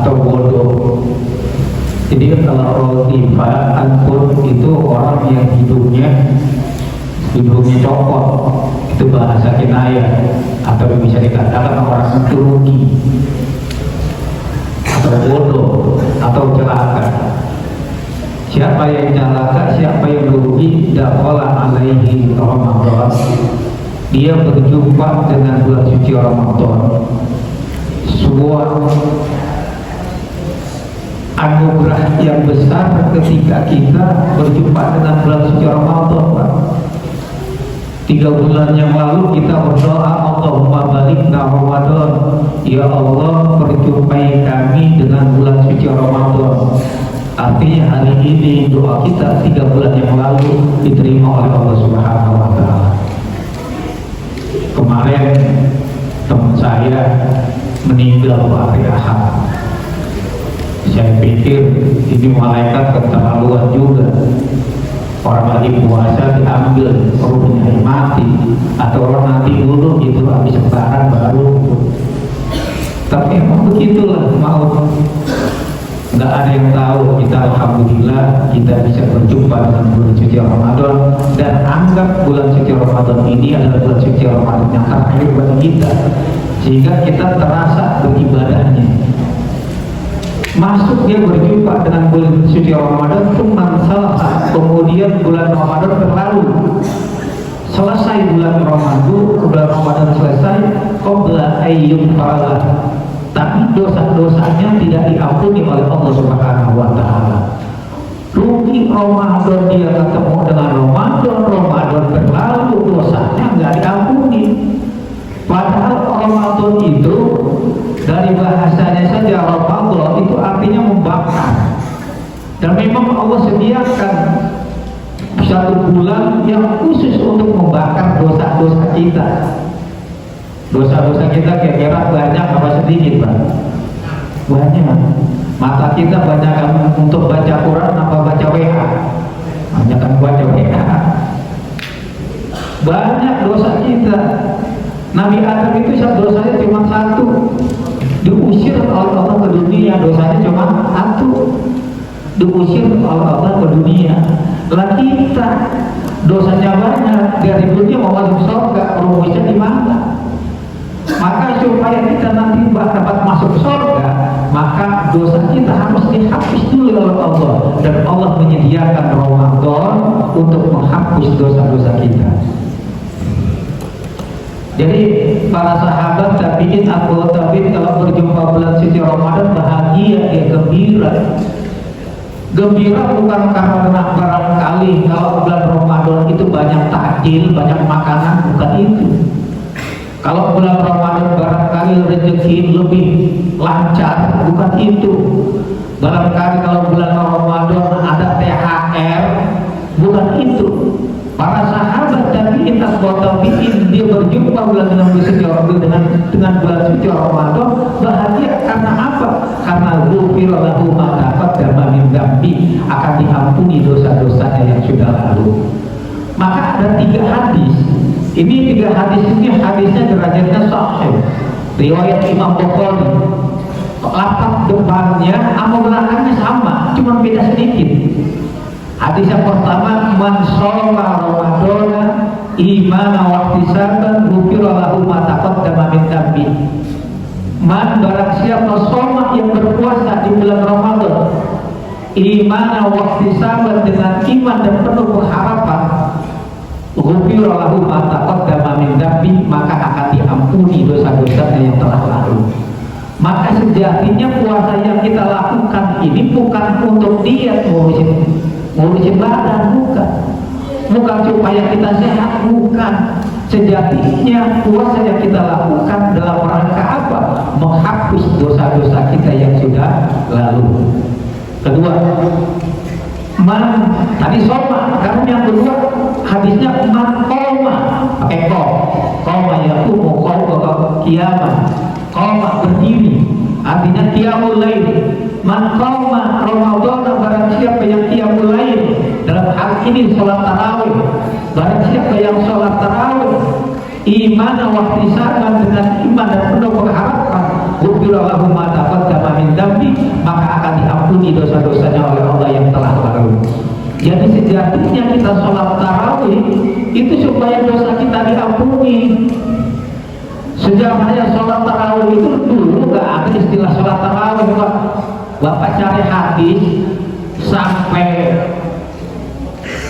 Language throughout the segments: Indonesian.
atau bodoh. Jadi kalau rotifa anpun itu orang yang hidungnya copot, itu bahasa kinayah, atau bisa dikatakan orang itu rugi atau bodoh atau celaka. Siapa yang celaka, siapa yang rugi, dakhala alaihi Ramadan, dia berjumpa dengan bulan suci Ramadan, sebuah anugerah yang besar ketika kita berjumpa dengan bulan suci Ramadan, Pak. 3 bulan yang lalu kita berdoa, Allahumma balighna Ramadan, ya Allah perjumpai kami dengan bulan suci Ramadan. Artinya hari ini doa kita 3 bulan yang lalu diterima oleh Allah Subhanahu wa Ta'ala. Kemarin teman saya meninggal hari Ahad. Saya pikir ini malaikat keterlaluan juga. Orang lagi puasa diambil ruhnya mati, atau orang mati dulu gitu habis lebaran baru. Tapi emang begitulah maut. Nggak ada yang tahu. Kita alhamdulillah kita bisa berjumpa dengan bulan suci Ramadan, dan anggap bulan suci Ramadan ini adalah bulan suci Ramadan yang terakhir bagi kita, sehingga kita terasa beribadahnya. Masuk dia berjumpa dengan bulan suci Ramadan, cuma salah, kemudian bulan Ramadan berlalu. Selesai bulan Ramadan selesai, qabla ayyum faralah, tapi dosa-dosanya tidak diampuni oleh Allah Subhanahu wa Ta'ala. Rugi Ramadan, dia ketemu dengan Ramadan berlalu, dosanya nggak diampuni. Padahal Ramadan itu dari bahasanya saja, Ramadan itu artinya membakar, dan memang Allah sediakan 1 bulan yang khusus untuk membakar dosa-dosa kita. Dosa-dosa kita kira-kira banyak apa sedikit, Pak? Banyak. Mata kita banyak untuk baca Quran apa baca WA? Banyak kan baca WA. Banyak dosa kita. Nabi Adam itu dosanya cuma 1, diusir oleh Allah ke dunia, dosanya cuma 1, diusir oleh Allah ke dunia. Lah kita dosanya banyak, dari dunia mau masuk surga, rumusnya di mana? Maka supaya kita nanti dapat masuk surga, maka dosa kita harus dihapus dulu oleh Allah, dan Allah menyediakan Ramadan untuk menghapus dosa-dosa kita. Jadi para sahabat tabi'in, aku tabi'in kalau berjumpa bulan suci Ramadan bahagia, dia gembira. Gembira bukan karena barangkali kalau bulan Ramadan itu banyak takjil, banyak makanan, bukan itu. Kalau bulan Ramadan barangkali rezeki lebih lancar, bukan itu. Barangkali kalau bulan Ramadan ada THR, bukan itu. Para sahabat tabi'in tabi'in dia berjumpa bulan suci Ramadan dengan bulan suci Ramadan bahagia karena apa? Karena ghufira lahu ma taqaddama min dzambi, akan diampuni dosa-dosanya yang sudah lalu. Maka ada 3 hadis. Ini 3 hadis ini hadisnya derajatnya sahih. Riwayat Imam Bukhari. Lafaz depannya sama belakangnya sama, cuma beda sedikit. Hadis yang pertama, man shalla Ramadan imana wa ihtisaban ghufira lahu ma taqaddama min dzambi. Man, barang siapa shoma yang berpuasa di bulan Ramadan imana wa ihtisaban, dengan iman dan penuh pengharapan, ghufira lahu ma taqaddama min dzambi, maka akan diampuni dosa-dosanya yang telah lalu. Maka sejatinya puasa yang kita lakukan ini bukan untuk diet, ngurusin badan, bukan supaya kita sehat, bukan. Sejatinya puasa yang kita lakukan dalam rangka apa? Menghapus dosa-dosa kita yang sudah lalu. Kedua, man, tadi soma, karena yang kedua hadisnya man qoma, pakai qoma ya qoma kiamat, qoma berdiri, artinya qiyamul lail. Man qoma Ramadan, barang siapa yang qiyamul lail, dalam hal ini sholat tarawih, barang siapa yang sholat tarawih iman wa ihtisaban, dengan iman dan penuh pengharapan, ghufira lahu ma taqaddama min dzambi, maka akan diampuni dosa-dosanya oleh Allah yang telah lalu. Jadi sejatinya kita sholat tarawih itu supaya dosa kita diampuni. Sejarahnya sholat tarawih itu dulu gak ada istilah sholat tarawih, Pak. Bapak cari hadis sampai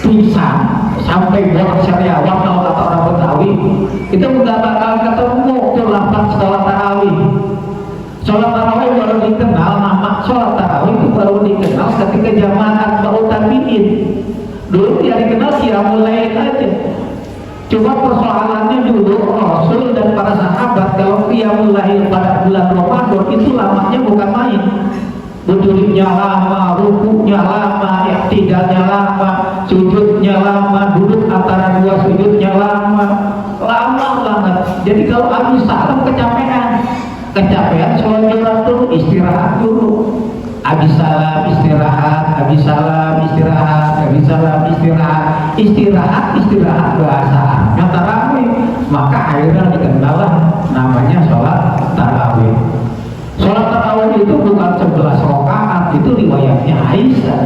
pingsan, sampai bolak syariawan kalau kata orang Betawi, itu nggak bakal ketemu tuh lafaz sholat tarawih. Sholat tarawih baru dikenal, nama sholat tarawih itu baru dikenal ketika zaman baru tabiin. Dulu dia dikenal qiyamul lail aja. Cuma persoalannya dulu Rasul dan para sahabat kalau qiyamul lail pada bulan Ramadan itu lamanya bukan main. Berdirinya lama, rukuknya lama, iktidalnya lama, sujudnya lama, duduk antara dua sujudnya lama banget. Jadi kalau habis salam kecapean sholat dulu, istirahat dulu. Habis salam istirahat, habis salam istirahat, habis salam istirahat bahasa Arabnya tarawih. Maka akhirnya dikenal namanya sholat tarawih. Sholat tarawih itu bukan 11 rakaat, itu riwayatnya Aisyah.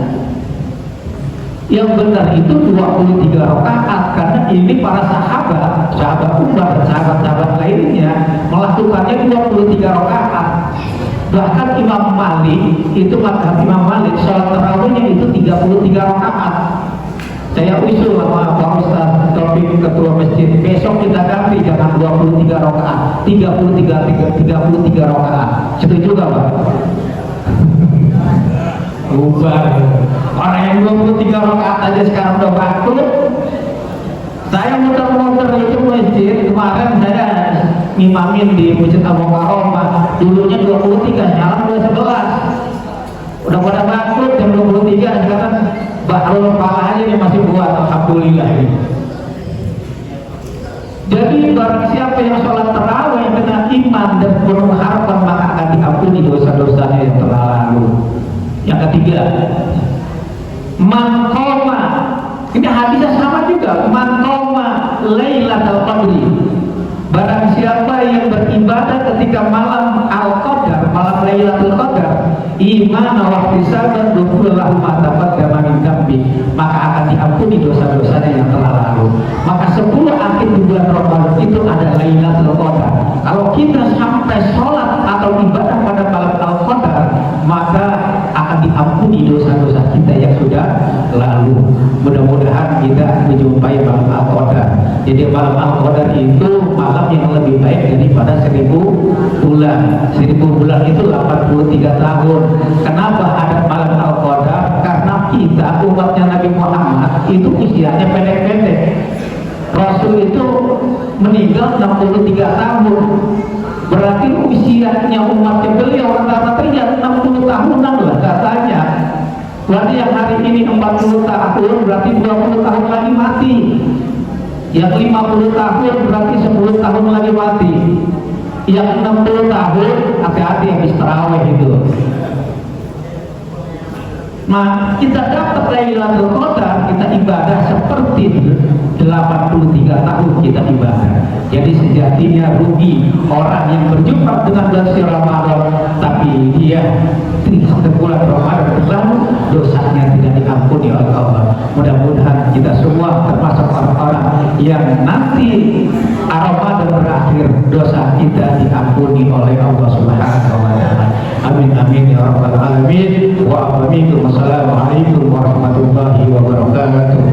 Yang benar itu 23 rakaat, karena ini para sahabat Umar dan sahabat-sahabat lainnya melakukannya 23 rakaat. Bahkan Imam Malik, itu mazhab Imam Malik, sholat tarawihnya itu 33 rakaat. Saya usul sama Pak Ustaz Taufik ketua masjid, besok kita ganti jangan 23 rakaat, 33 rakaat. Setuju gak Pak? Ubah. Orang yang 23 rakaat aja sekarang udah bangkrut. Saya muter-muter itu masjid, kemarin saya ngimamin di Masjid Abu Karomah, dulunya 23, sekarang udah 11. Udah pada bangkrut jam 23, sekarang Bahrul Falah aja yang masih buat, alhamdulillah ini. Jadi barang siapa yang sholat tarawih dengan iman dan penuh harapan, maka akan diampuni dosa-dosanya yang telah lalu. Yang ketiga, man qoma, ini hadisnya sama juga, man qoma Lailatul Qadri, barang siapa yang beribadah ketika malam Al-Qadar, malam Lailatul Qadar, iman wa ihtisaban ghufira lahu ma taqaddama min dzambi, maka akan diampuni dosa-dosanya yang telah lalu. Maka 10 akhir di bulan Ramadan itu ada Lailatul Qadar. Kalau kita sampai sholat atau ibadah pada malam Al-Qadar, maka akan diampuni dosa-dosa kita yang sudah lalu. Mudah-mudahan kita menjumpai malam Al-Qadar. Jadi malam Al-Qadar itu malam yang lebih baik daripada 1000 bulan. 1000 bulan itu 83 tahun. Kenapa ada malam Al-Qadar? Karena kita umatnya Nabi Muhammad itu usianya pendek-pendek. Rasul itu meninggal 63 tahun. Berarti usianya umatnya beliau rata-rata 60 tahunan lah katanya. Berarti yang hari ini 40 tahun berarti 20 tahun lagi mati. Yang 50 tahun berarti 10 tahun lagi mati. Yang 60 tahun hati-hati habis tarawih itu. Nah, kita dapat Lailatul Qadar, kita ibadah seperti 83 tahun kita ibadah. Jadi sejatinya rugi orang yang berjumpa dengan bulan Ramadan tapi dia tidak bulan Ramadan berlalu, dosanya tidak diampuni oleh Allah. Mudah-mudahan kita semua termasuk orang-orang yang nanti Ramadan berakhir dosa kita diampuni oleh Allah Subhanahu wa taala. Amin amin ya rabbal alamin. Wa assalamualaikum warahmatullahi wabarakatuh.